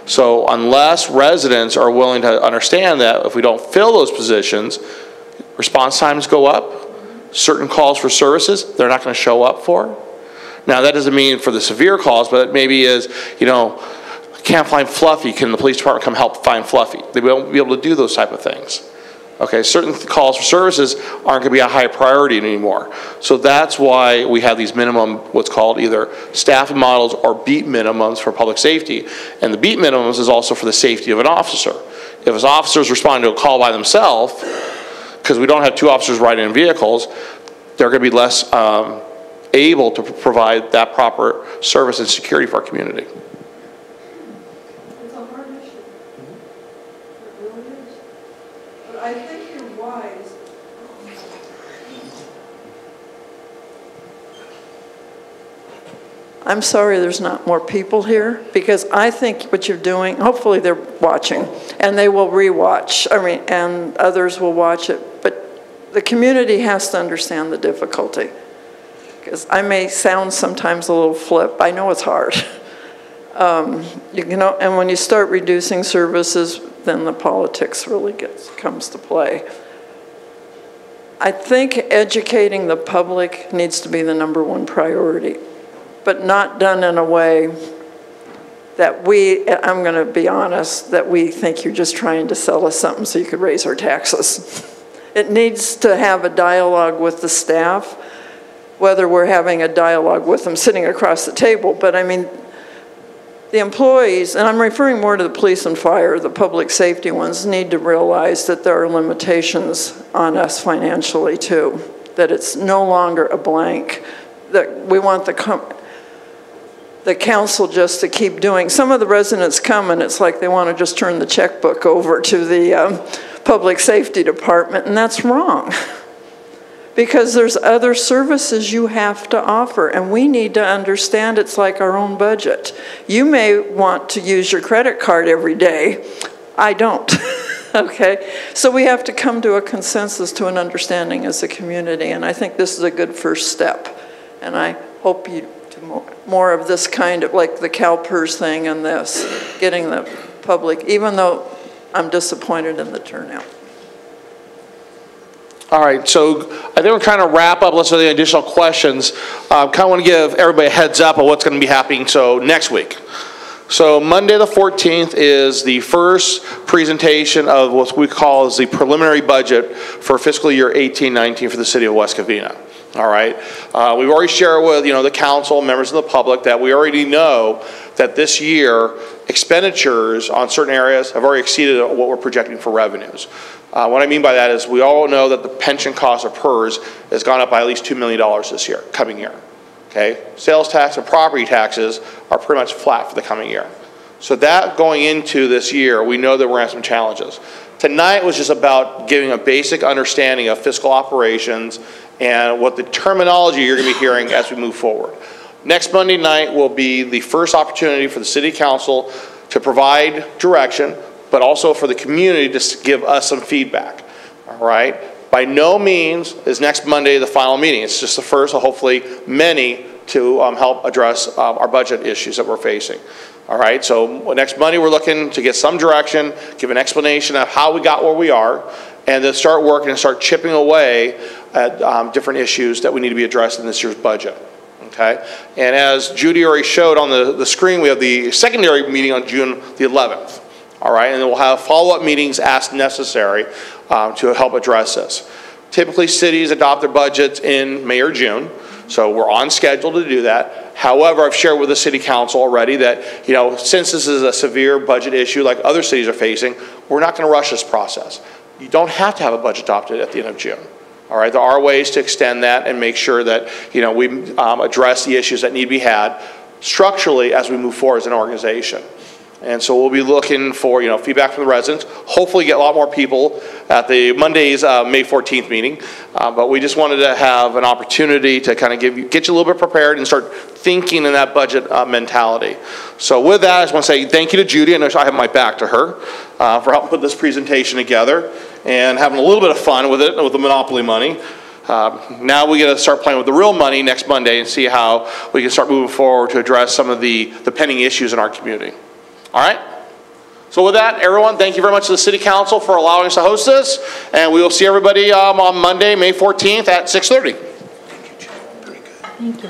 So unless residents are willing to understand that if we don't fill those positions, response times go up, certain calls for services they're not going to show up for. Now, that doesn't mean for the severe calls, but it maybe is, you know, can't find Fluffy. Can the police department come help find Fluffy? They won't be able to do those type of things. Okay, certain calls for services aren't going to be a high priority anymore. So that's why we have these minimum, what's called either staffing models or beat minimums for public safety. And the beat minimums is also for the safety of an officer. If an officer is responding to a call by themselves, because we don't have two officers riding in vehicles, they're going to be less able to provide that proper service and security for our community. It's a hard issue. It really is. But I think you're wise. I'm sorry there's not more people here, because I think what you're doing, hopefully they're watching, and they will rewatch, and others will watch it, but the community has to understand the difficulty. Because I may sound sometimes a little flip. I know it's hard. And when you start reducing services, then the politics really comes to play. I think educating the public needs to be the #1 priority, but not done in a way that I'm going to be honest, that we think you're just trying to sell us something so you could raise our taxes. It needs to have a dialogue with the staff, whether we're having a dialogue with them sitting across the table. But I mean, the employees, and I'm referring more to the police and fire, the public safety ones, need to realize that there are limitations on us financially too, that it's no longer a blank, that we want the council just to keep doing. Some of the residents come and it's like they want to just turn the checkbook over to the public safety department, and that's wrong. Because there's other services you have to offer, and we need to understand it's like our own budget. You may want to use your credit card every day. I don't, okay? So we have to come to a consensus, to an understanding as a community, and I think this is a good first step. And I hope you do more of this kind of, like the CalPERS thing and this, getting the public, even though I'm disappointed in the turnout. All right, so I think we're kind of wrap up. Let's do the additional questions. Kind of want to give everybody a heads up of what's going to be happening next week. So Monday the 14th is the first presentation of what we call as the preliminary budget for fiscal year 18-19 for the city of West Covina. All right, we've already shared with the council, members of the public, that we already know that this year expenditures on certain areas have already exceeded what we're projecting for revenues. What I mean by that is we all know that the pension cost of PERS has gone up by at least $2 million this year, coming year. Okay, sales tax and property taxes are pretty much flat for the coming year. So that going into this year, we know that we're going to have some challenges. Tonight was just about giving a basic understanding of fiscal operations and what the terminology you're going to be hearing as we move forward. Next Monday night will be the first opportunity for the City Council to provide direction, but also for the community to give us some feedback. All right? By no means is next Monday the final meeting. It's just the first of hopefully many to help address our budget issues that we're facing. All right, so next Monday we're looking to get some direction, give an explanation of how we got where we are, and then start working and start chipping away at different issues that we need to be addressed in this year's budget. Okay, and as Judy already showed on the screen, we have the secondary meeting on June the 11th. All right, and then we'll have follow-up meetings as necessary to help address this. Typically, cities adopt their budgets in May or June. So we're on schedule to do that. However, I've shared with the city council already that, since this is a severe budget issue like other cities are facing, we're not going to rush this process. You don't have to have a budget adopted at the end of June. All right, there are ways to extend that and make sure that, we address the issues that need to be had structurally as we move forward as an organization. And so we'll be looking for, feedback from the residents. Hopefully get a lot more people at the Monday's May 14th meeting. But we just wanted to have an opportunity to kind of get you a little bit prepared and start thinking in that budget mentality. So with that, I just want to say thank you to Judy. I know I have my back to her for helping put this presentation together and having a little bit of fun with it, with the Monopoly money. Now we got to start playing with the real money next Monday and see how we can start moving forward to address some of the pending issues in our community. All right? So with that, everyone, thank you very much to the City Council for allowing us to host this, and we will see everybody on Monday, May 14th at 6:30. Thank you.